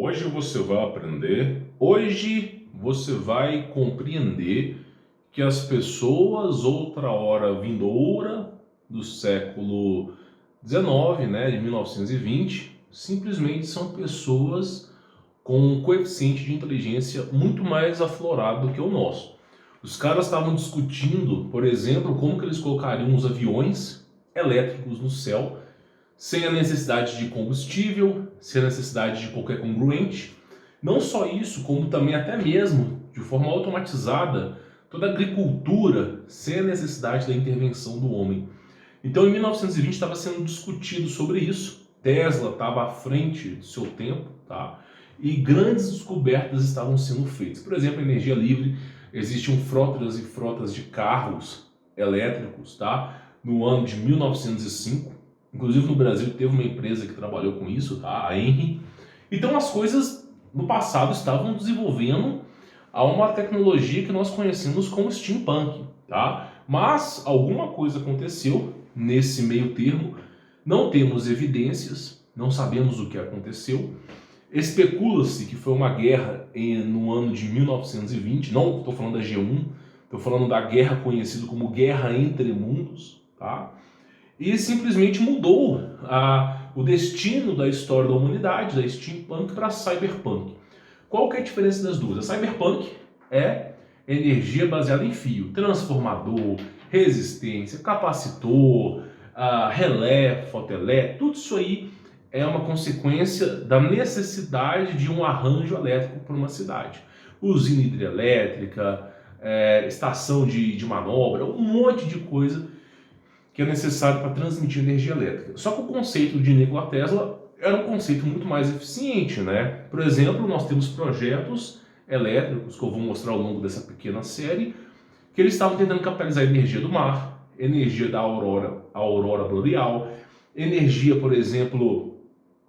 Hoje você vai aprender, hoje você vai compreender que as pessoas outra hora vindoura do século XIX, de 1920, simplesmente são pessoas com um coeficiente de inteligência muito mais aflorado do que o nosso. Os caras estavam discutindo, por exemplo, como que eles colocariam os aviões elétricos no céu sem a necessidade de combustível, sem a necessidade de qualquer congruente. Não só isso, como também até mesmo de forma automatizada toda a agricultura sem a necessidade da intervenção do homem. Então em 1920 estava sendo discutido sobre isso. Tesla estava à frente do seu tempo, tá? E grandes descobertas estavam sendo feitas. Por exemplo, a energia livre, existiam frotas e frotas de carros elétricos, tá? No ano de 1905. Inclusive no Brasil teve uma empresa que trabalhou com isso, tá? A Henry. Então as coisas no passado estavam desenvolvendo a uma tecnologia que nós conhecemos como steampunk, tá? Mas alguma coisa aconteceu nesse meio termo, não temos evidências, não sabemos o que aconteceu. Especula-se que foi uma guerra no ano de 1920, não estou falando da G1, estou falando da guerra conhecida como Guerra entre Mundos, tá? E simplesmente mudou o destino da história da humanidade, da steampunk para cyberpunk. Qual que é a diferença das duas? A cyberpunk é energia baseada em fio, transformador, resistência, capacitor, relé, fotoelétrico, tudo isso aí é uma consequência da necessidade de um arranjo elétrico para uma cidade. Usina hidrelétrica, estação de manobra, um monte de coisa que é necessário para transmitir energia elétrica. Só que o conceito de Nikola Tesla era um conceito muito mais eficiente, né? Por exemplo, nós temos projetos elétricos, que eu vou mostrar ao longo dessa pequena série, que eles estavam tentando capitalizar a energia do mar, energia da aurora boreal, energia, por exemplo,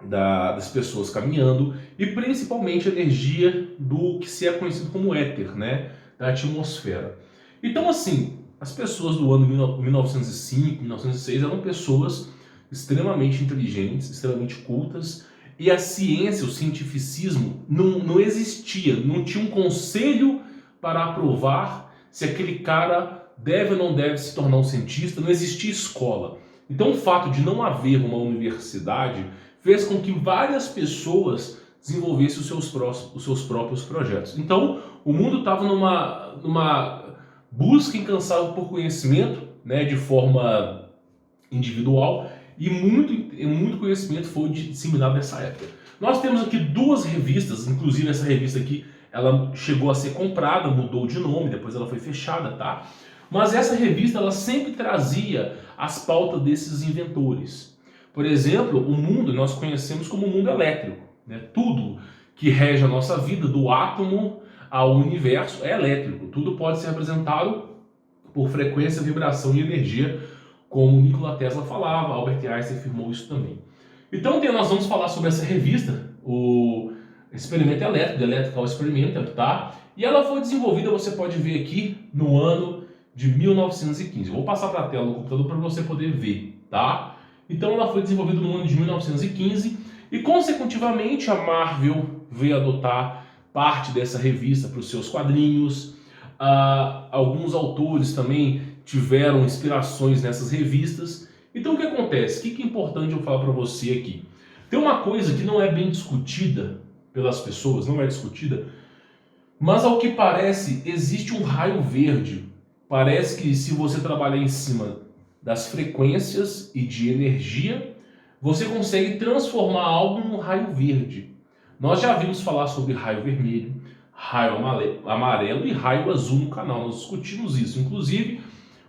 das pessoas caminhando, e principalmente a energia do que se é conhecido como éter, né? Da atmosfera. Então, assim, as pessoas do ano 1905, 1906 eram pessoas extremamente inteligentes, extremamente cultas, e a ciência, o cientificismo não existia, não tinha um conselho para aprovar se aquele cara deve ou não deve se tornar um cientista, não existia escola. Então o fato de não haver uma universidade fez com que várias pessoas desenvolvessem os seus próprios projetos. Então o mundo estava numa busca incansável por conhecimento, né, de forma individual, e muito conhecimento foi disseminado nessa época. Nós temos aqui duas revistas, inclusive essa revista aqui, ela chegou a ser comprada, mudou de nome, depois ela foi fechada, tá? Mas essa revista, ela sempre trazia as pautas desses inventores. Por exemplo, o mundo nós conhecemos como o mundo elétrico, né? Tudo que rege a nossa vida, do átomo ao universo, é elétrico. Tudo pode ser representado por frequência, vibração e energia, como Nikola Tesla falava, Albert Einstein afirmou isso também. Então nós vamos falar sobre essa revista, o Experimento Elétrico, The Electrical Experiment, tá? E ela foi desenvolvida, você pode ver aqui, no ano de 1915. Eu vou passar para a tela do computador para você poder ver, tá? Então ela foi desenvolvida no ano de 1915 e, consecutivamente, a Marvel veio adotar parte dessa revista para os seus quadrinhos. Alguns autores também tiveram inspirações nessas revistas. Então o que acontece? O que é importante eu falar para você aqui? Tem uma coisa que não é bem discutida pelas pessoas, não é discutida, mas ao que parece existe um raio verde. Parece que se você trabalhar em cima das frequências e de energia, você consegue transformar algo num raio verde. Nós já vimos falar sobre raio vermelho, raio amarelo e raio azul no canal. Nós discutimos isso. Inclusive,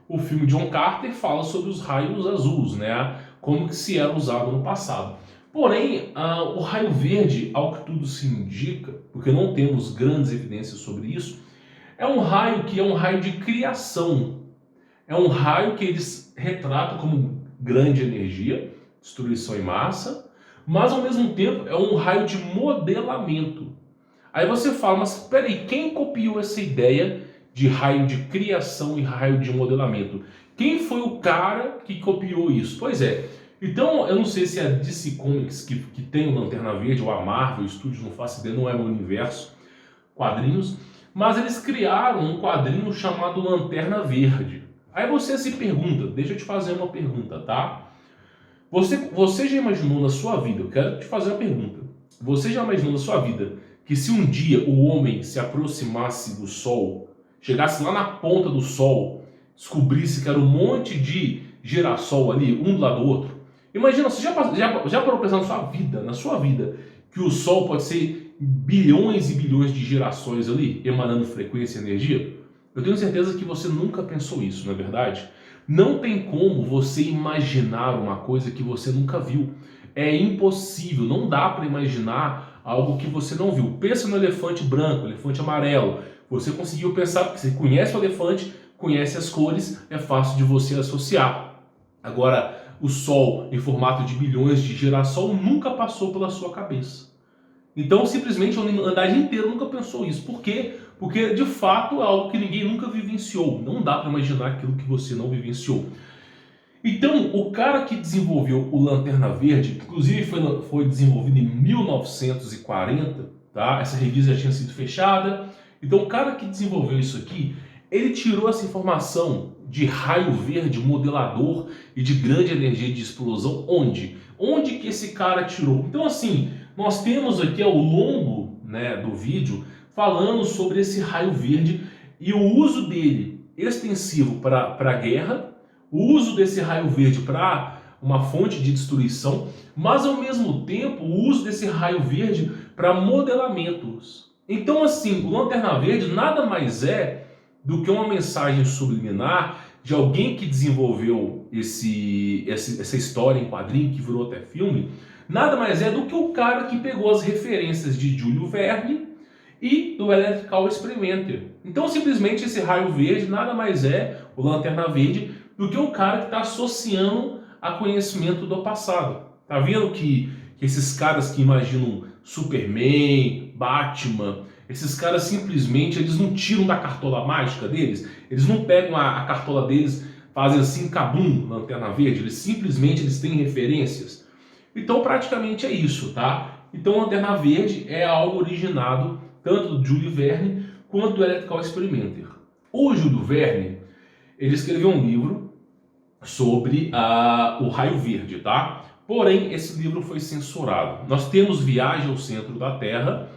o filme John Carter fala sobre os raios azuis, né? Como que se era usado no passado. Porém, o raio verde, ao que tudo se indica, porque não temos grandes evidências sobre isso, é um raio que é um raio de criação. É um raio que eles retratam como grande energia, destruição em massa, mas ao mesmo tempo é um raio de modelamento. Aí você fala, mas peraí, quem copiou essa ideia de raio de criação e raio de modelamento? Quem foi o cara que copiou isso? Pois é, Então, eu não sei se é a DC Comics que tem o Lanterna Verde, ou a Marvel Studios, não faço ideia, não é meu universo, quadrinhos, mas eles criaram um quadrinho chamado Lanterna Verde. Aí você se pergunta, deixa eu te fazer uma pergunta, tá? Você já imaginou na sua vida, eu quero te fazer uma pergunta, você já imaginou na sua vida que se um dia o homem se aproximasse do Sol, chegasse lá na ponta do Sol, descobrisse que era um monte de girassol ali, um do lado do outro? Imagina, você já parou pensando na sua vida, que o Sol pode ser bilhões e bilhões de girassóis ali, emanando frequência e energia? Eu tenho certeza que você nunca pensou isso, não é verdade? Não tem como você imaginar uma coisa que você nunca viu. É impossível, não dá para imaginar algo que você não viu. Pensa no elefante branco, elefante amarelo. Você conseguiu pensar, porque você conhece o elefante, conhece as cores, é fácil de você associar. Agora, o Sol em formato de bilhões de girassol nunca passou pela sua cabeça. Então, simplesmente, a humanidade inteira nunca pensou isso. Por quê? Porque, de fato, é algo que ninguém nunca vivenciou. Não dá para imaginar aquilo que você não vivenciou. Então, o cara que desenvolveu o Lanterna Verde, que inclusive foi desenvolvido em 1940, tá? Essa revista já tinha sido fechada. Então, o cara que desenvolveu isso aqui, ele tirou essa informação de raio verde modelador e de grande energia de explosão onde? Onde que esse cara tirou? Então, assim, nós temos aqui ao longo, né, do vídeo falando sobre esse raio verde e o uso dele extensivo para a guerra, o uso desse raio verde para uma fonte de destruição, mas ao mesmo tempo o uso desse raio verde para modelamentos. Então, assim, o Lanterna Verde nada mais é do que uma mensagem subliminar de alguém que desenvolveu essa história em quadrinho, que virou até filme, nada mais é do que o cara que pegou as referências de Júlio Verne e do Electrical Experimenter. Então, simplesmente, esse raio verde nada mais é, o Lanterna Verde, do que o cara que está associando a conhecimento do passado. Tá vendo que esses caras que imaginam Superman, Batman, esses caras simplesmente eles não tiram da cartola mágica deles, eles não pegam a cartola deles, fazem assim, cabum, Lanterna Verde, eles têm referências. Então praticamente é isso, tá? Então Lanterna Verde é algo originado tanto do Júlio Verne quanto do Electrical Experimenter. O Júlio Verne, ele escreveu um livro sobre o raio verde, tá? Porém, esse livro foi censurado. Nós temos Viagem ao Centro da Terra,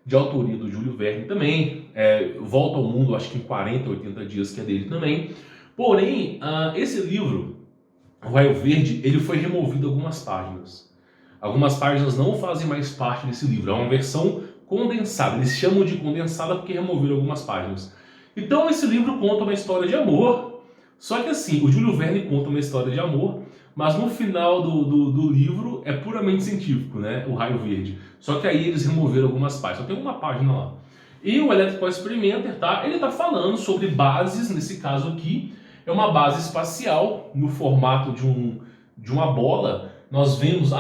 de autoria do Júlio Verne também, Volta ao Mundo, acho que em 40, 80 dias, que é dele também. Porém, esse livro, o Raio Verde, ele foi removido algumas páginas. Algumas páginas não fazem mais parte desse livro, é uma versão condensada. Eles chamam de condensada porque removeram algumas páginas. Então esse livro conta uma história de amor, só que assim, o Júlio Verne conta uma história de amor, mas no final do livro é puramente científico, né? O Raio Verde. Só que aí eles removeram algumas páginas, só tem uma página lá. E o Electrical Experimenter, tá? Ele está falando sobre bases, nesse caso aqui, é uma base espacial no formato de uma bola. Nós vemos,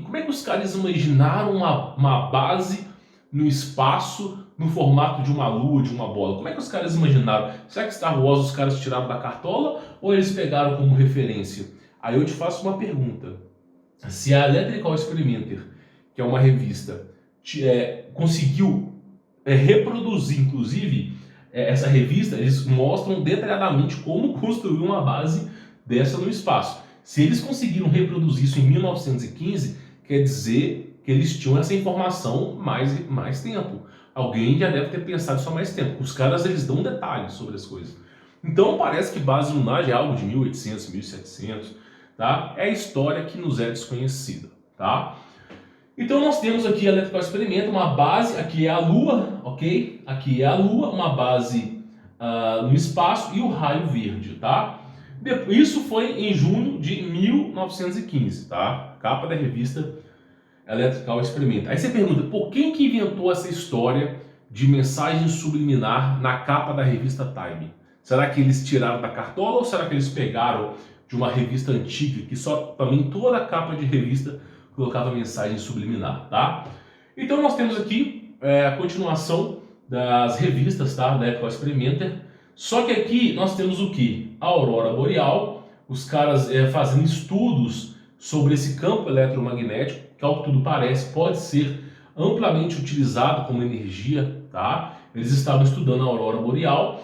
como é que os caras imaginaram uma base no espaço no formato de uma lua, de uma bola? Como é que os caras imaginaram? Será que Star Wars os caras tiraram da cartola ou eles pegaram como referência? Aí eu te faço uma pergunta. Se a Electrical Experimenter, que é uma revista, conseguiu reproduzir, inclusive, essa revista, eles mostram detalhadamente como construir uma base dessa no espaço. Se eles conseguiram reproduzir isso em 1915, quer dizer que eles tinham essa informação mais tempo. Alguém já deve ter pensado isso há mais tempo. Os caras, eles dão detalhes sobre as coisas. Então parece que base lunar já é algo de 1800, 1700, tá? É a história que nos é desconhecida, tá? Então nós temos aqui a Electrical Experimenter, uma base, aqui é a Lua, ok? Aqui é a Lua, uma base no espaço e o raio verde, tá? Isso foi em junho de 1915, tá? Capa da revista Electrical Experimenter. Aí você pergunta, por quem que inventou essa história de mensagem subliminar na capa da revista Time? Será que eles tiraram da cartola ou será que eles pegaram de uma revista antiga que só também toda a capa de revista colocava mensagem subliminar, tá? Então nós temos aqui a continuação das revistas, tá? Da Electrical Experimenter. Só que aqui nós temos o que? A aurora boreal, os caras fazendo estudos sobre esse campo eletromagnético, que ao que tudo parece pode ser amplamente utilizado como energia, tá? Eles estavam estudando a aurora boreal.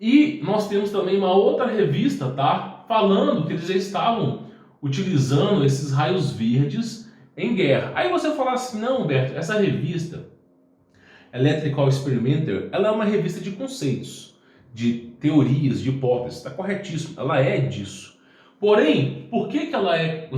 E nós temos também uma outra revista, tá? Falando que eles já estavam utilizando esses raios verdes em guerra. Aí você fala assim, não, Humberto, essa revista Electrical Experimenter, ela é uma revista de conceitos, de teorias, de hipóteses, está corretíssimo, ela é disso. Porém, por que ela é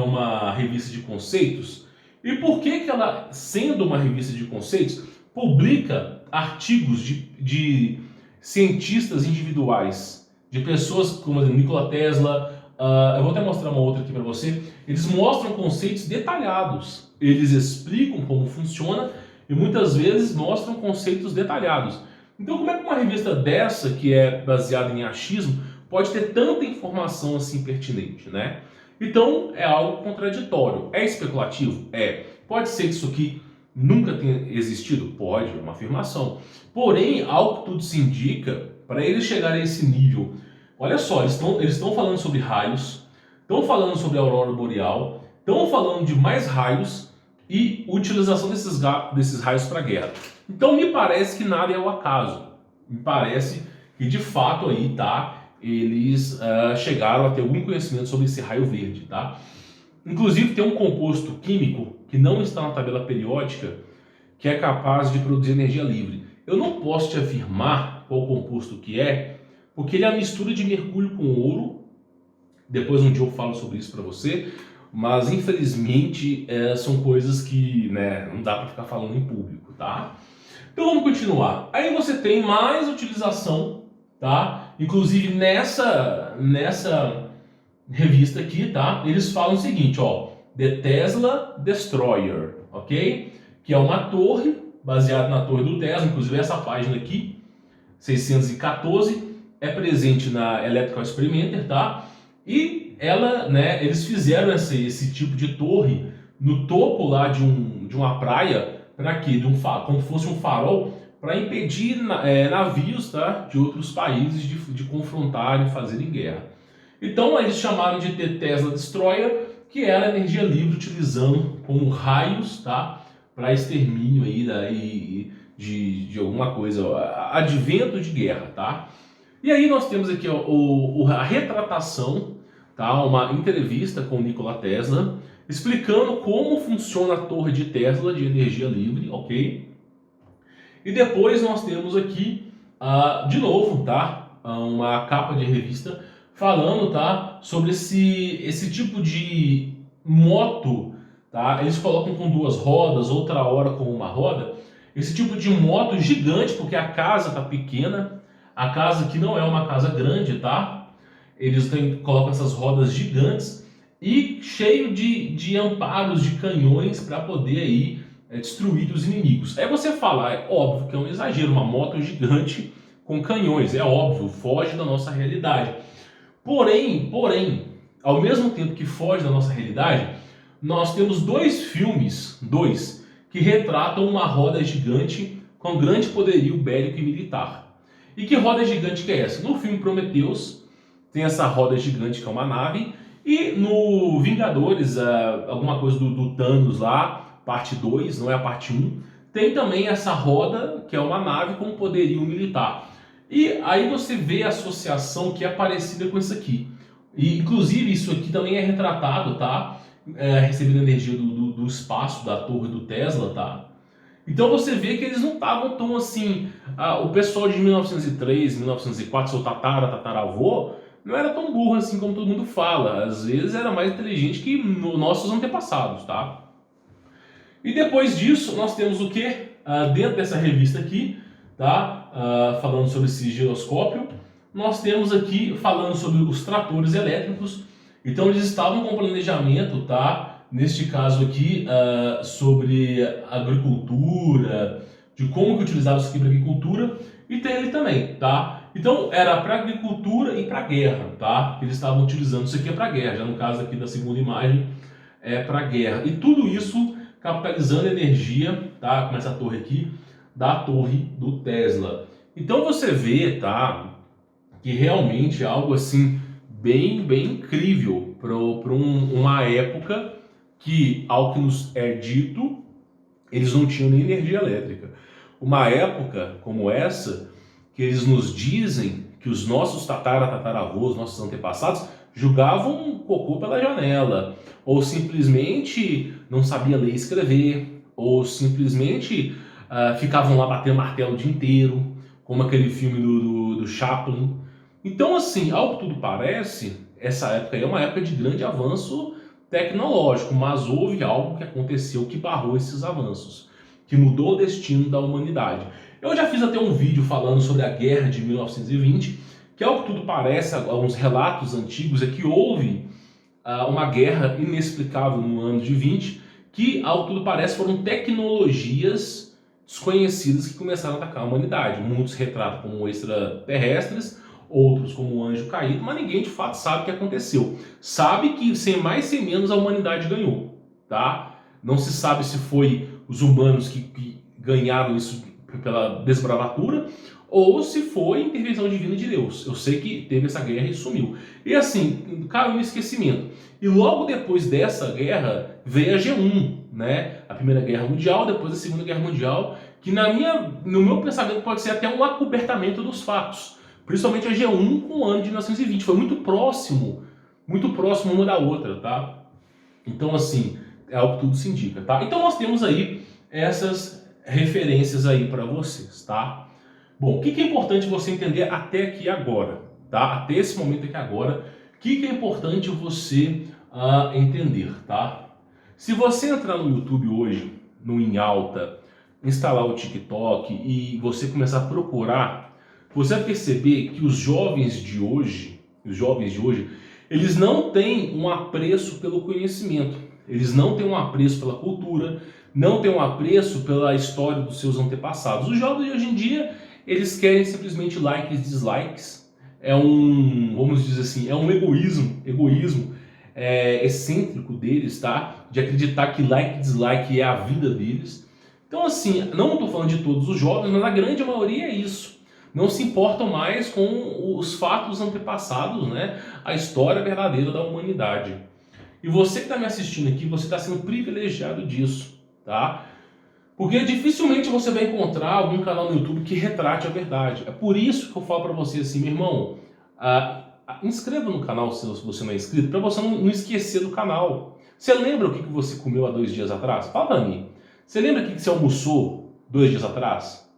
uma revista de conceitos? E por que ela, sendo uma revista de conceitos, publica artigos de cientistas individuais, de pessoas como Nikola Tesla, eu vou até mostrar uma outra aqui para você, eles mostram conceitos detalhados, eles explicam como funciona e muitas vezes mostram conceitos detalhados. Então como é que uma revista dessa, que é baseada em achismo, pode ter tanta informação assim pertinente, né? Então é algo contraditório. É especulativo? É. Pode ser que isso aqui nunca tenha existido? Pode, é uma afirmação. Porém, ao que tudo se indica, para eles chegarem a esse nível, olha só, eles estão falando sobre raios, estão falando sobre a aurora boreal, estão falando de mais raios e utilização desses raios para guerra. Então me parece que nada é o acaso. Me parece que de fato aí, tá, eles chegaram a ter algum conhecimento sobre esse raio verde, tá? Inclusive tem um composto químico que não está na tabela periódica que é capaz de produzir energia livre. Eu não posso te afirmar qual composto que é, porque ele é a mistura de mercúrio com ouro. Depois um dia eu falo sobre isso para você, mas infelizmente são coisas que, né, não dá para ficar falando em público, tá? Então vamos continuar. Aí você tem mais utilização, tá? Inclusive nessa revista aqui, tá? Eles falam o seguinte, ó, The Tesla Destroyer, ok? Que é uma torre baseada na torre do Tesla, inclusive essa página aqui, 614, é presente na Electrical Experimenter, tá? E ela, né, eles fizeram esse tipo de torre no topo lá de uma praia, para quê? Como se fosse um farol, para impedir navios, tá, de outros países de confrontarem e fazerem guerra. Então eles chamaram de Tesla Destroyer, que era energia livre utilizando como raios, tá, para extermínio aí de alguma coisa, advento de guerra, tá? E aí nós temos aqui ó, a retratação, tá, uma entrevista com Nikola Tesla, explicando como funciona a torre de Tesla de energia livre, ok? E depois nós temos aqui, de novo, tá, uma capa de revista falando, tá, sobre esse tipo de moto, tá? Eles colocam com duas rodas, outra hora com uma roda. Esse tipo de moto gigante, porque a casa tá pequena, a casa aqui não é uma casa grande, tá? Eles colocam essas rodas gigantes e cheio de amparos de canhões para poder aí destruir os inimigos. Aí você fala, é óbvio que é um exagero, uma moto gigante com canhões, é óbvio, foge da nossa realidade. Porém, ao mesmo tempo que foge da nossa realidade, nós temos dois filmes, que retratam uma roda gigante com grande poderio bélico e militar. E que roda gigante que é essa? No filme Prometheus, tem essa roda gigante que é uma nave, e no Vingadores, alguma coisa do Thanos lá, parte 2, não é a parte 1, tem também essa roda, que é uma nave com poderio militar. E aí você vê a associação que é parecida com isso aqui. E inclusive isso aqui também é retratado, tá? Recebendo energia do espaço, da torre do Tesla, tá? Então você vê que eles não estavam tão assim... o pessoal de 1903, 1904, seu tataravô, não era tão burro assim como todo mundo fala. Às vezes era mais inteligente que nossos antepassados, tá? E depois disso, nós temos o que? Dentro dessa revista aqui, tá? Falando sobre esse giroscópio, nós temos aqui falando sobre os tratores elétricos. Então eles estavam com planejamento, tá? Neste caso aqui, sobre agricultura, de como que utilizava isso aqui para agricultura, e tem ele também, tá? Então era para agricultura e para guerra, tá? Eles estavam utilizando isso aqui para guerra, já no caso aqui da segunda imagem é para guerra. E tudo isso capitalizando energia, tá? Com essa torre aqui, da torre do Tesla. Então você vê, tá, que realmente é algo assim bem incrível, para uma época que, ao que nos é dito, eles não tinham nem energia elétrica. Uma época como essa, que eles nos dizem que os nossos tataravôs, nossos antepassados, jogavam cocô pela janela, ou simplesmente não sabia ler e escrever, ou simplesmente ficavam lá batendo martelo o dia inteiro, como aquele filme do Chaplin. Então, assim, ao que tudo parece, essa época aí é uma época de grande avanço tecnológico, mas houve algo que aconteceu que barrou esses avanços, que mudou o destino da humanidade. Eu já fiz até um vídeo falando sobre a Guerra de 1920, que ao que tudo parece, alguns relatos antigos, é que houve uma guerra inexplicável no ano de 20, que ao que tudo parece foram tecnologias desconhecidas que começaram a atacar a humanidade. Muitos retratam como extraterrestres, outros como um anjo caído, mas ninguém de fato sabe o que aconteceu. Sabe que sem mais sem menos a humanidade ganhou, tá? Não se sabe se foi os humanos que ganharam isso pela desbravatura ou se foi intervenção divina de Deus. Eu sei que teve essa guerra e sumiu. E assim, caiu no esquecimento. E logo depois dessa guerra veio a G1, né? A Primeira Guerra Mundial, depois a Segunda Guerra Mundial, que no meu pensamento pode ser até um acobertamento dos fatos. Principalmente a G1 com o ano de 1920. Foi muito próximo uma da outra, tá? Então, assim, é algo que tudo se indica, tá? Então nós temos aí essas referências aí para vocês, tá? Bom, o que é importante você entender até aqui agora, tá? Até esse momento aqui agora, o que é importante você entender, tá? Se você entrar no YouTube hoje, no Em Alta, instalar o TikTok e você começar a procurar, você vai perceber que os jovens de hoje, eles não têm um apreço pelo conhecimento, eles não têm um apreço pela cultura, não têm um apreço pela história dos seus antepassados. Os jovens de hoje em dia, eles querem simplesmente likes e dislikes. É vamos dizer assim, é um egoísmo excêntrico deles, tá? De acreditar que like e dislike é a vida deles. Então, assim, não estou falando de todos os jovens, mas a grande maioria é isso. Não se importam mais com os fatos antepassados, né? A história verdadeira da humanidade. E você que está me assistindo aqui, você está sendo privilegiado disso, tá? Porque dificilmente você vai encontrar algum canal no YouTube que retrate a verdade. É por isso que eu falo para você assim, meu irmão, inscreva no canal se você não é inscrito, para você não esquecer do canal. Você lembra o que você comeu há 2 dias atrás? Fala para mim. Você lembra o que você almoçou 2 dias atrás?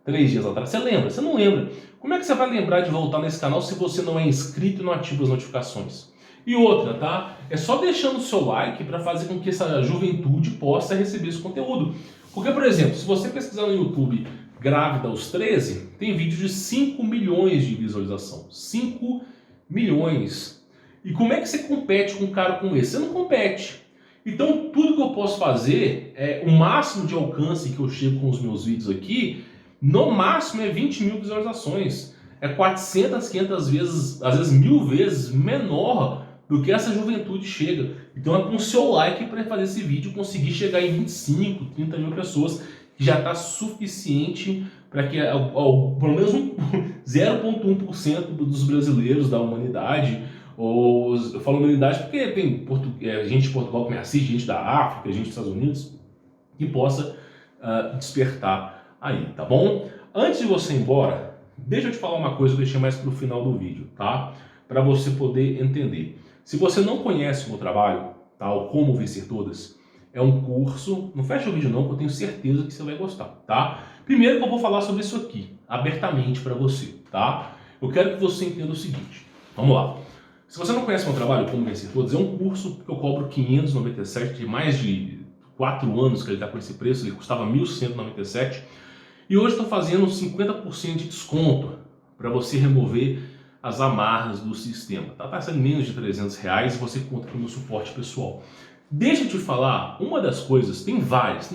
3 dias atrás? Você lembra? Você não lembra. Como é que você vai lembrar de voltar nesse canal se você não é inscrito e não ativa as notificações? E outra, tá? É só deixando o seu like para fazer com que essa juventude possa receber esse conteúdo. Porque, por exemplo, se você pesquisar no YouTube grávida aos 13, tem vídeo de 5 milhões de visualização. 5 milhões. E como é que você compete com um cara como esse? Você não compete. Então, tudo que eu posso fazer, o máximo de alcance que eu chego com os meus vídeos aqui, no máximo é 20 mil visualizações. É 400, 500 vezes, às vezes 1000 vezes menor do que essa juventude chega. Então é com o seu like para fazer esse vídeo conseguir chegar em 25, 30 mil pessoas, que já está suficiente para que pelo menos 0,1% dos brasileiros da humanidade, ou eu falo humanidade porque tem gente de Portugal que me assiste, gente da África, gente dos Estados Unidos, que possa despertar aí, tá bom? Antes de você ir embora, deixa eu te falar uma coisa que eu deixei mais para o final do vídeo, tá? Para você poder entender. Se você não conhece o meu trabalho, tá? O Como Vencer Todas, é um curso, não fecha o vídeo não, que eu tenho certeza que você vai gostar, tá? Primeiro que eu vou falar sobre isso aqui, abertamente para você, tá? Eu quero que você entenda o seguinte, vamos lá. Se você não conhece o meu trabalho, Como Vencer Todas, é um curso que eu cobro 597, de mais de 4 anos que ele está com esse preço, ele custava 1.197, e hoje estou fazendo 50% de desconto para você remover as amarras do sistema. Tá sendo menos de R$300 e você conta com o meu suporte pessoal. Deixa eu te falar, uma das coisas, tem várias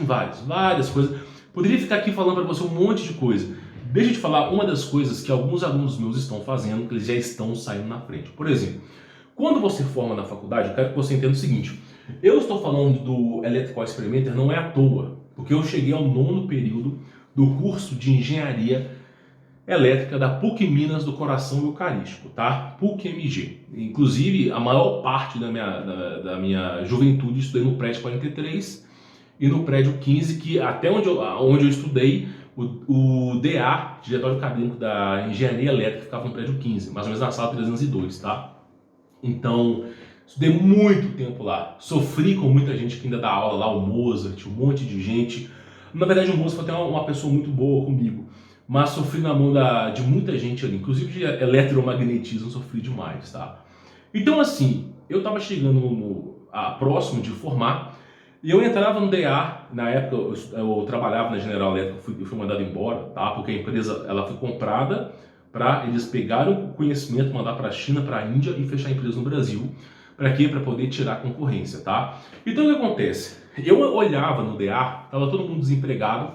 coisas, poderia ficar aqui falando para você um monte de coisa. Deixa eu te falar uma das coisas que alguns alunos meus estão fazendo, que eles já estão saindo na frente. Por exemplo, quando você forma na faculdade, eu quero que você entenda o seguinte, eu estou falando do Electrical Experimenter não é à toa, porque eu cheguei ao 9º período do curso de engenharia elétrica da PUC Minas do Coração Eucarístico, tá? PUC-MG. Inclusive, a maior parte da minha juventude estudei no prédio 43 e no prédio 15, que até onde eu estudei, o DA, Diretório Acadêmico da Engenharia Elétrica, ficava no prédio 15, mais ou menos na sala 302, tá? Então, estudei muito tempo lá. Sofri com muita gente que ainda dá aula lá, o Mozart, um monte de gente. Na verdade, o Mozart foi até uma pessoa muito boa comigo, mas sofri na mão de muita gente ali, inclusive de eletromagnetismo, sofri demais, tá? Então, assim, eu tava chegando próximo de formar, e eu entrava no DA, na época eu trabalhava na General Electric, eu fui mandado embora, tá? Porque a empresa ela foi comprada para eles pegarem o conhecimento, mandar para a China, para a Índia e fechar a empresa no Brasil. Para quê? Para poder tirar a concorrência, tá? Então o que acontece? Eu olhava no DA, estava todo mundo desempregado,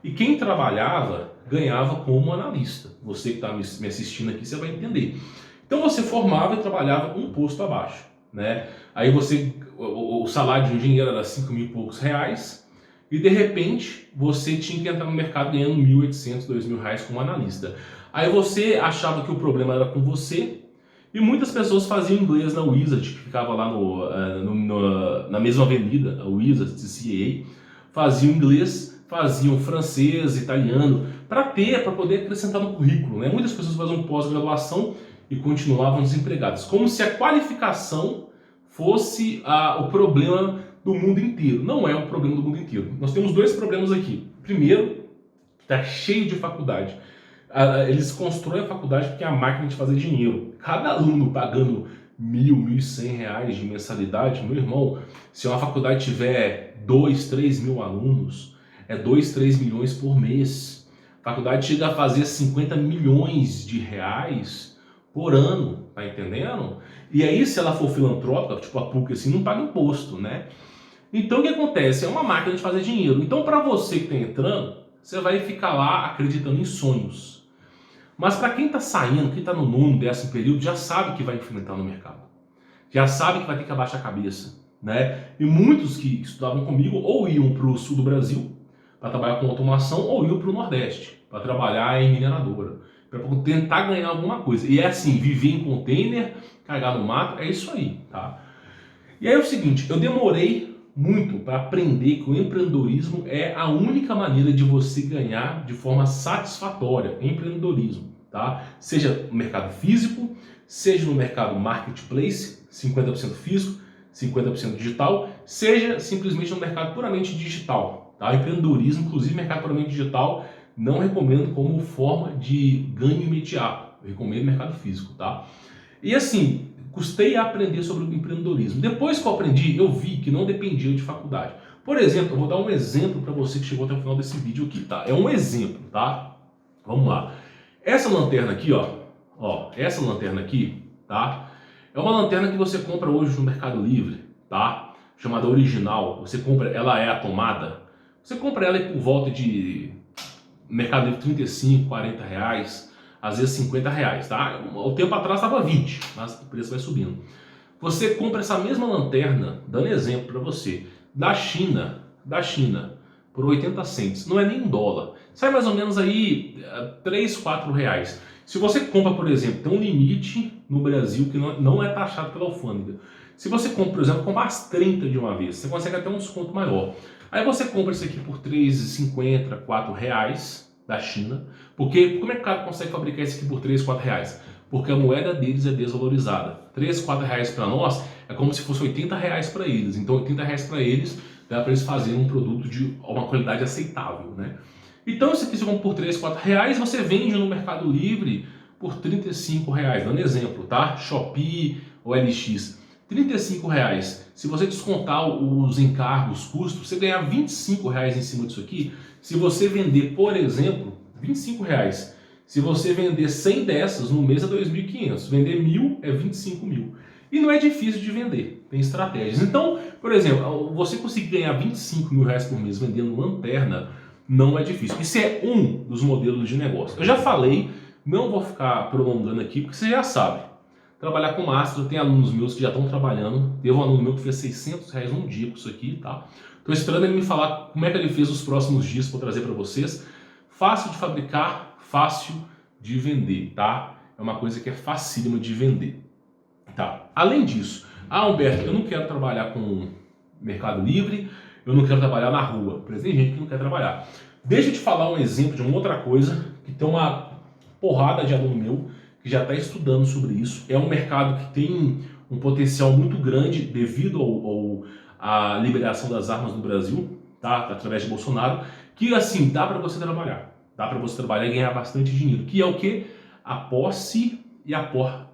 e quem trabalhava ganhava como analista. Você que está me assistindo aqui, você vai entender. Então você formava e trabalhava um posto abaixo, né? Aí o salário de um engenheiro era 5 mil e poucos reais, e de repente você tinha que entrar no mercado ganhando 1.800, 2.000 reais como analista. Aí você achava que o problema era com você, e muitas pessoas faziam inglês na Wizard, que ficava lá na mesma avenida, a Wizard, CCA, faziam inglês, faziam francês, italiano, para poder acrescentar no currículo, né? Muitas pessoas faziam pós-graduação e continuavam desempregadas, como se a qualificação fosse o problema do mundo inteiro. Não é o problema do mundo inteiro. Nós temos dois problemas aqui. Primeiro, está cheio de faculdade. Eles constroem a faculdade porque é a máquina de fazer dinheiro. Cada aluno pagando 1.000, 1.100 reais de mensalidade, meu irmão, se uma faculdade tiver 2, 3 mil alunos, é 2, 3 milhões por mês. A faculdade chega a fazer 50 milhões de reais por ano, tá entendendo? E aí, se ela for filantrópica, tipo a PUC assim, não paga imposto, né? Então o que acontece? É uma máquina de fazer dinheiro. Então, para você que está entrando, você vai ficar lá acreditando em sonhos. Mas para quem está saindo, quem está no nono, 10º período, já sabe que vai enfrentar no mercado. Já sabe que vai ter que abaixar a cabeça, né? E muitos que estudavam comigo ou iam para o sul do Brasil para trabalhar com automação ou iam para o Nordeste para trabalhar em mineradora, para tentar ganhar alguma coisa. E é assim, viver em container, carregar no mato, é isso aí, tá? E aí é o seguinte, eu demorei muito para aprender que o empreendedorismo é a única maneira de você ganhar de forma satisfatória. Empreendedorismo, tá? Seja no mercado físico, seja no mercado marketplace, 50% físico, 50% digital, seja simplesmente no mercado puramente digital, tá? Empreendedorismo, inclusive mercado puramente digital, não recomendo como forma de ganho imediato. Eu recomendo mercado físico, tá? E assim, custei a aprender sobre o empreendedorismo. Depois que eu aprendi, eu vi que não dependia de faculdade. Por exemplo, eu vou dar um exemplo para você que chegou até o final desse vídeo aqui, tá? É um exemplo, tá? Vamos lá. Essa lanterna aqui, essa lanterna aqui, tá? É uma lanterna que você compra hoje no Mercado Livre, tá? Chamada Original. Você compra, ela é a tomada. Você compra ela por volta de Mercado Livre 35, 40 reais. Às vezes 50 reais, tá? O tempo atrás estava 20, mas o preço vai subindo. Você compra essa mesma lanterna, dando exemplo para você, da China, por 80 cents. Não é nem $1. Sai mais ou menos aí 3, 4 reais. Se você compra, por exemplo, tem um limite no Brasil que não é taxado pela alfândega. Se você compra, por exemplo, compra as 30 de uma vez, você consegue até um desconto maior. Aí você compra isso aqui por 3,50, 4 reais da China. Porque como é que o cara consegue fabricar isso aqui por 3, 4 reais? Porque a moeda deles é desvalorizada. 3, 4 reais para nós é como se fosse 80 reais para eles. Então 80 reais para eles dá para eles fazerem um produto de uma qualidade aceitável, né? Então isso aqui você compra por 3, 4 reais, você vende no Mercado Livre por 35 reais. Dando exemplo, tá? Shopee, OLX. 35 reais. Se você descontar os encargos, os custos, você ganhar 25 reais em cima disso aqui. Se você vender, por exemplo, 25 reais. Se você vender 100 dessas no mês é 2.500. Vender 1.000 é 25 mil. E não é difícil de vender. Tem estratégias. Então, por exemplo, você conseguir ganhar 25 mil reais por mês vendendo lanterna não é difícil. Isso é um dos modelos de negócio. Eu já falei, não vou ficar prolongando aqui, porque você já sabe. Trabalhar com máscara, tem alunos meus que já estão trabalhando. Teve um aluno meu que fez 600 reais um dia com isso aqui, tá? Estou esperando ele me falar como é que ele fez os próximos dias para trazer para vocês. Fácil de fabricar, fácil de vender, tá? É uma coisa que é facílima de vender, tá? Além disso, Humberto, eu não quero trabalhar com Mercado Livre, eu não quero trabalhar na rua. Por exemplo, tem gente que não quer trabalhar. Deixa eu te falar um exemplo de uma outra coisa, que tem uma porrada de aluno meu que já está estudando sobre isso. É um mercado que tem um potencial muito grande devido à liberação das armas no Brasil, tá? Através de Bolsonaro, que assim, dá para você trabalhar. Dá para você trabalhar e ganhar bastante dinheiro. Que é o quê? A posse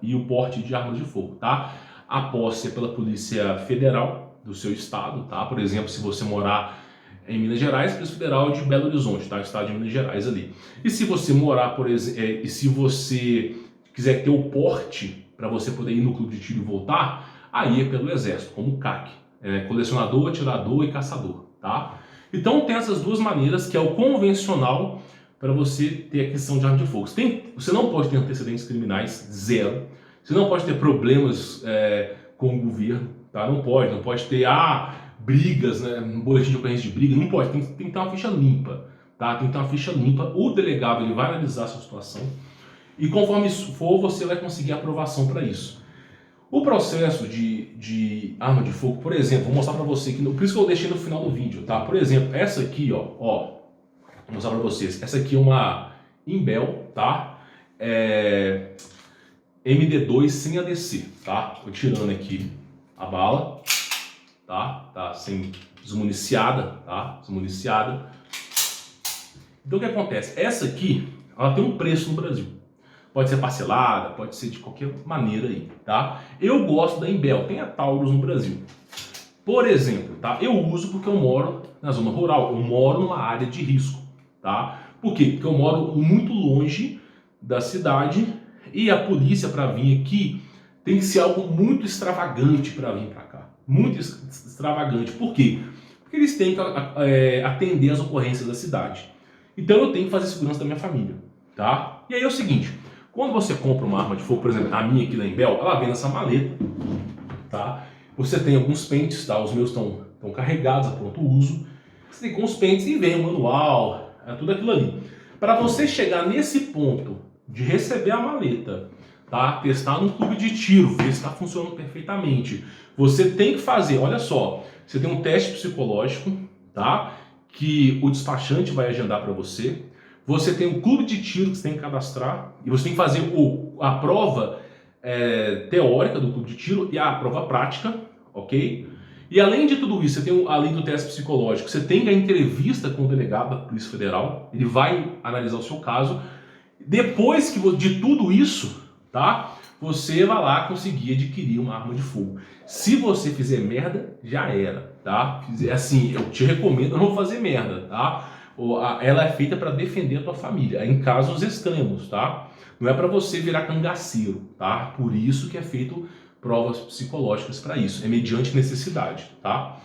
e o porte de armas de fogo, tá? A posse é pela Polícia Federal do seu estado, tá? Por exemplo, se você morar em Minas Gerais, Polícia Federal de Belo Horizonte, tá? Estado de Minas Gerais ali. E se você morar, por exemplo, e se você quiser ter o porte para você poder ir no clube de tiro e voltar, aí é pelo Exército, como o CAC, colecionador, atirador e caçador, tá? Então tem essas duas maneiras, que é o convencional para você ter aquisição de arma de fogo. Você não pode ter antecedentes criminais, zero. Você não pode ter problemas com o governo, tá? Não pode ter brigas, né? Um boletim de ocorrência de briga, não pode. Tem que ter uma ficha limpa, tá? Tem que ter uma ficha limpa. O delegado ele vai analisar a sua situação e conforme isso for, você vai conseguir aprovação para isso. O processo de arma de fogo, por exemplo, vou mostrar para você aqui, por isso que eu deixei no final do vídeo, tá? Por exemplo, essa aqui, ó, vou mostrar para vocês. Essa aqui é uma Imbel, tá? MD2 sem ADC, tá? Tô tirando aqui a bala, tá? Tá sem desmuniciada, tá? Desmuniciada. Então o que acontece? Essa aqui, ela tem um preço no Brasil. Pode ser parcelada, pode ser de qualquer maneira aí, tá? Eu gosto da Imbel, tem a Taurus no Brasil. Por exemplo, tá? Eu uso porque eu moro na zona rural, eu moro numa área de risco, tá? Por quê? Porque eu moro muito longe da cidade e a polícia para vir aqui tem que ser algo muito extravagante para vir para cá. Muito extravagante. Por quê? Porque eles têm que atender as ocorrências da cidade. Então eu tenho que fazer segurança da minha família, tá? E aí é o seguinte, quando você compra uma arma de fogo, por exemplo, a minha aqui da Imbel, ela vem nessa maleta, tá? Você tem alguns pentes, tá? Os meus estão carregados a pronto uso. Você tem com os pentes e vem o manual, tudo aquilo ali. Para você chegar nesse ponto de receber a maleta, tá? Testar no clube de tiro, ver se está funcionando perfeitamente. Você tem que fazer, olha só, você tem um teste psicológico, tá? Que o despachante vai agendar para você. Você tem um clube de tiro que você tem que cadastrar e você tem que fazer a prova teórica do clube de tiro e a prova prática, ok? E além de tudo isso, você tem, além do teste psicológico, você tem a entrevista com o delegado da Polícia Federal, ele vai analisar o seu caso. Depois de tudo isso, tá? Você vai lá conseguir adquirir uma arma de fogo. Se você fizer merda, já era, tá? Assim, eu te recomendo não fazer merda, tá? Ela é feita para defender a tua família, em casos extremos, tá? Não é para você virar cangaceiro, tá? Por isso que é feito provas psicológicas para isso, é mediante necessidade, tá?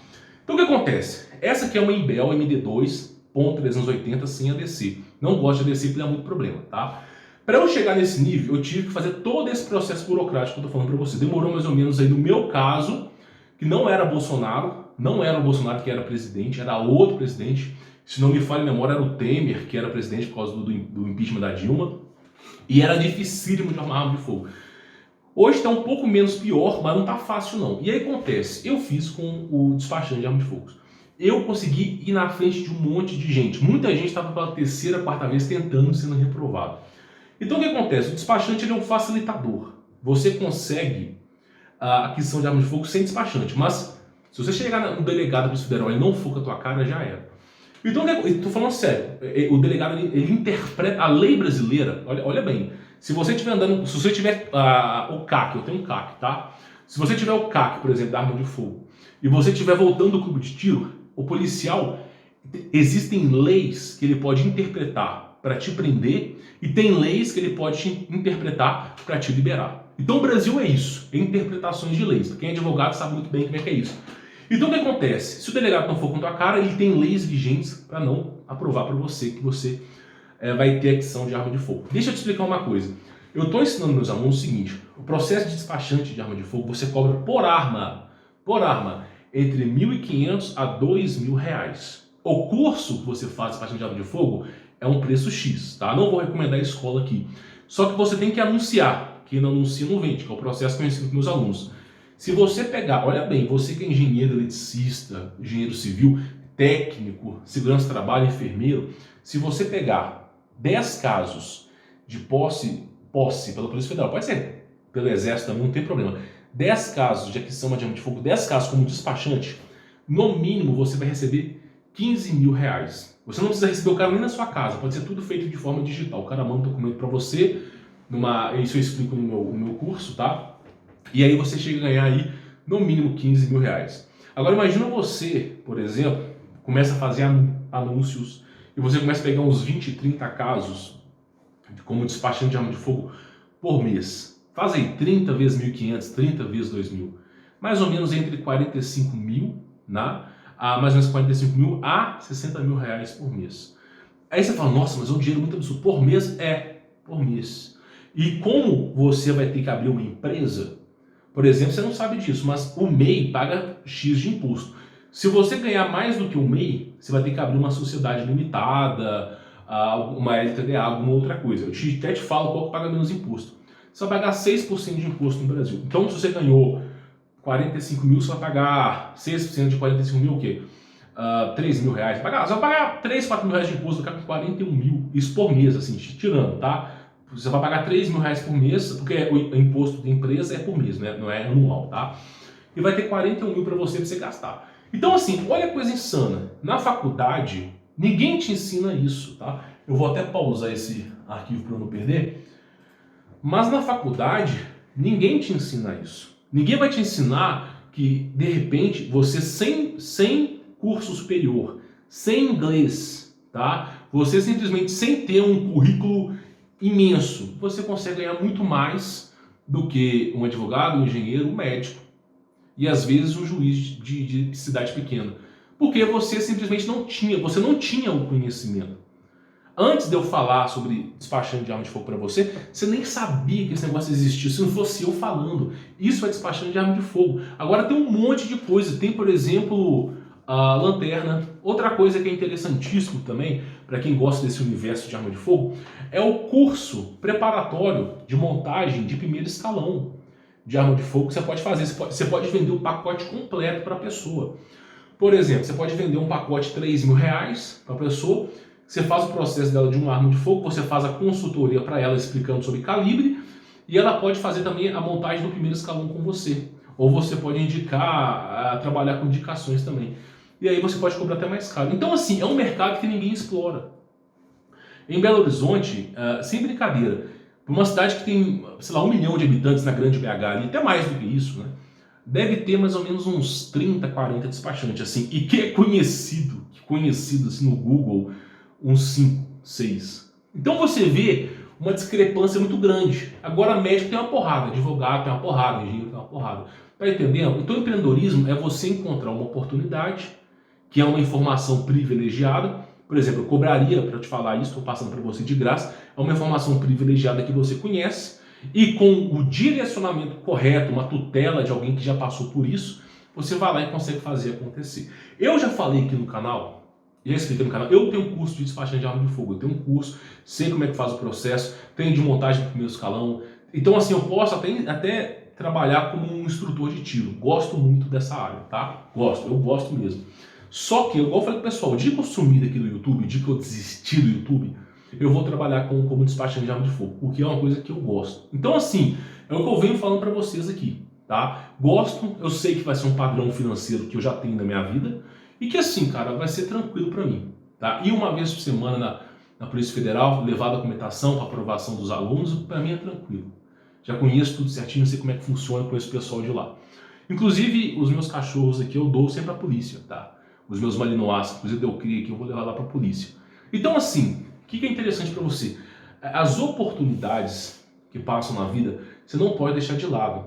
Então o que acontece? Essa aqui é uma Imbel MD2.380 sem ADC. Não gosto de ADC porque dá muito problema, tá? Para eu chegar nesse nível, eu tive que fazer todo esse processo burocrático que eu tô falando para você. Demorou mais ou menos aí, no meu caso, que não era Bolsonaro, não era o Bolsonaro que era presidente, era outro presidente. Se não me falha a memória, era o Temer que era presidente por causa do impeachment da Dilma. E era dificílimo de armar arma de fogo. Hoje está um pouco menos pior, mas não está fácil não. E aí acontece, eu fiz com o despachante de arma de fogo. Eu consegui ir na frente de um monte de gente. Muita gente estava pela terceira, quarta vez tentando, sendo reprovado. Então o que acontece? O despachante ele é um facilitador. Você consegue a aquisição de arma de fogo sem despachante, mas se você chegar no delegado da Polícia Federal e ele não for com a tua cara, já era. Então, estou falando sério, o delegado ele interpreta a lei brasileira, olha bem, se você estiver andando, se você tiver o CAC, eu tenho um CAC, tá? Se você tiver o CAC, por exemplo, da arma de fogo, e você estiver voltando do clube de tiro, o policial, existem leis que ele pode interpretar para te prender e tem leis que ele pode te interpretar para te liberar. Então o Brasil é isso, é interpretações de leis. Quem é advogado sabe muito bem como é que é isso. Então o que acontece? Se o delegado não for com a tua cara, ele tem leis vigentes para não aprovar para você que você vai ter aquisição de arma de fogo. Deixa eu te explicar uma coisa. Eu estou ensinando meus alunos o seguinte, o processo de despachante de arma de fogo você cobra por arma, entre R$ 1.500 a R$ 2.000. O curso que você faz de despachante de arma de fogo é um preço X, tá? Não vou recomendar a escola aqui. Só que você tem que anunciar. Quem não anuncia não vende, que é o processo que eu ensino com meus alunos. Se você pegar, olha bem, você que é engenheiro eletricista, engenheiro civil, técnico, segurança do trabalho, enfermeiro, se você pegar 10 casos de posse pela Polícia Federal, pode ser pelo Exército também, não tem problema, 10 casos de aquisição de arma de fogo, 10 casos como despachante, no mínimo você vai receber 15 mil reais. Você não precisa receber o cara nem na sua casa, pode ser tudo feito de forma digital. O cara manda um documento para você, isso eu explico no meu curso, tá? E aí você chega a ganhar aí no mínimo 15 mil reais. Agora imagina você, por exemplo, começa a fazer anúncios e você começa a pegar uns 20, 30 casos como despachante de arma de fogo por mês. Faz aí 30 vezes 1.500, 30 vezes 2.000. Mais ou menos entre 45 mil, né? Mais ou menos 45 mil a 60 mil reais por mês. Aí você fala, nossa, mas é um dinheiro muito absurdo. Por mês? É, por mês. E como você vai ter que abrir uma empresa, por exemplo, você não sabe disso, mas o MEI paga X de imposto. Se você ganhar mais do que o MEI, você vai ter que abrir uma sociedade limitada, uma LTDA, alguma outra coisa. Eu até te falo qual que paga menos imposto. Você vai pagar 6% de imposto no Brasil. Então, se você ganhou 45 mil, você vai pagar 6% de 45 mil, o quê? 3 mil reais. Você vai pagar 3, 4 mil reais de imposto, vai ficar com 41 mil. Isso por mês, assim, tirando, tá? Você vai pagar 3 mil reais por mês, porque o imposto de empresa é por mês, né? Não é anual, tá? E vai ter 41 mil para você gastar. Então, assim, olha a coisa insana. Na faculdade, ninguém te ensina isso, tá? Eu vou até pausar esse arquivo para eu não perder. Mas na faculdade, ninguém te ensina isso. Ninguém vai te ensinar que, de repente, você sem curso superior, sem inglês, tá? Você simplesmente sem ter um currículo imenso, você consegue ganhar muito mais do que um advogado, um engenheiro, um médico e às vezes um juiz de cidade pequena. Porque você simplesmente não tinha o conhecimento. Antes de eu falar sobre despachante de arma de fogo para você, você nem sabia que esse negócio existia, se não fosse eu falando. Isso é despachante de arma de fogo. Agora tem um monte de coisa. Tem, por exemplo, a lanterna. Outra coisa que é interessantíssimo também, para quem gosta desse universo de arma de fogo, é o curso preparatório de montagem de primeiro escalão de arma de fogo que você pode fazer. Você pode vender o pacote completo para a pessoa. Por exemplo, você pode vender um pacote de 3 mil reais para a pessoa. Você faz o processo dela de uma arma de fogo, você faz a consultoria para ela explicando sobre calibre e ela pode fazer também a montagem do primeiro escalão com você. Ou você pode trabalhar com indicações também. E aí você pode cobrar até mais caro. Então, assim, é um mercado que ninguém explora. Em Belo Horizonte, sem brincadeira, uma cidade que tem, sei lá, 1 milhão de habitantes na grande BH, ali, até mais do que isso, né? Deve ter mais ou menos uns 30, 40 despachantes, assim, e que é conhecido assim, no Google, uns 5, 6. Então você vê uma discrepância muito grande. Agora médico tem uma porrada, advogado tem uma porrada, engenheiro tem uma porrada. Tá entendendo? Então empreendedorismo é você encontrar uma oportunidade, que é uma informação privilegiada. Por exemplo, eu cobraria para te falar isso, estou passando para você de graça. É uma informação privilegiada que você conhece e com o direcionamento correto, uma tutela de alguém que já passou por isso, você vai lá e consegue fazer acontecer. Eu já falei aqui no canal, já expliquei no canal, eu tenho um curso de despachante de arma de fogo, eu tenho um curso, sei como é que faz o processo, tenho de montagem do primeiro escalão. Então assim, eu posso até trabalhar como um instrutor de tiro. Gosto muito dessa área, tá? Eu gosto mesmo. Só que, igual eu falei pro pessoal, o dia que eu sumi daqui do YouTube, o dia que eu desisti do YouTube, eu vou trabalhar como despachante de arma de fogo, porque é uma coisa que eu gosto. Então assim, é o que eu venho falando para vocês aqui, tá? Gosto, eu sei que vai ser um padrão financeiro que eu já tenho na minha vida, e que assim, cara, vai ser tranquilo para mim, tá? E uma vez por semana na Polícia Federal, levar a documentação para aprovação dos alunos, para mim é tranquilo. Já conheço tudo certinho, sei como é que funciona com esse pessoal de lá. Inclusive, os meus cachorros aqui eu dou sempre à polícia, tá? Os meus malinois, inclusive eu criei aqui, eu vou levar lá para a polícia. Então assim, o que é interessante para você? As oportunidades que passam na vida, você não pode deixar de lado.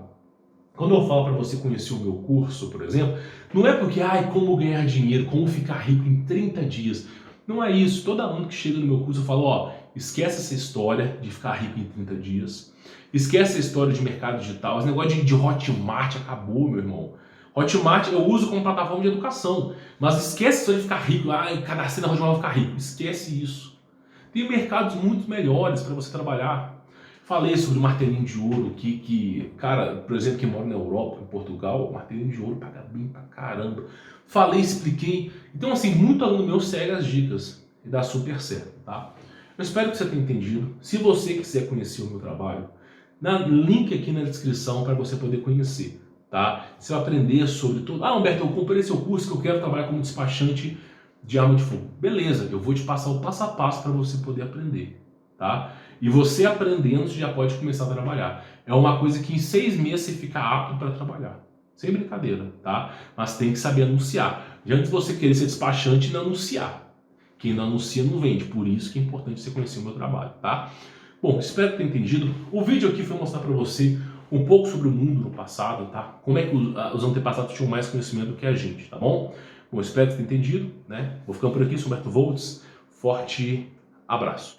Quando eu falo para você conhecer o meu curso, por exemplo, não é porque, como ganhar dinheiro, como ficar rico em 30 dias. Não é isso. Todo aluno que chega no meu curso eu falo, esquece essa história de ficar rico em 30 dias. Esquece essa história de mercado digital. Esse negócio de Hotmart acabou, meu irmão. Hotmart eu uso como plataforma de educação. Mas esquece a história de ficar rico. Cadastrei na Hotmart, vou ficar rico. Esquece isso. Tem mercados muito melhores para você trabalhar. Falei sobre o martelinho de ouro, cara, por exemplo, que mora na Europa, em Portugal, o martelinho de ouro paga bem pra caramba. Falei, expliquei. Então, assim, muito aluno meu segue as dicas e dá super certo, tá? Eu espero que você tenha entendido. Se você quiser conhecer o meu trabalho, link aqui na descrição para você poder conhecer, tá? Você vai aprender sobre tudo. Ah, Humberto, eu comprei seu curso que eu quero trabalhar como despachante de arma de fogo. Beleza, eu vou te passar o passo a passo para você poder aprender, tá? E você aprendendo, você já pode começar a trabalhar. É uma coisa que em 6 meses você fica apto para trabalhar. Sem brincadeira, tá? Mas tem que saber anunciar. Já antes de você querer ser despachante e não anunciar. Quem não anuncia não vende. Por isso que é importante você conhecer o meu trabalho, tá? Bom, espero que tenha entendido. O vídeo aqui foi mostrar para você um pouco sobre o mundo no passado, tá? Como é que os antepassados tinham mais conhecimento do que a gente, tá bom? Bom, espero que tenha entendido, né? Vou ficando por aqui, sou Humberto Voltz. Forte abraço.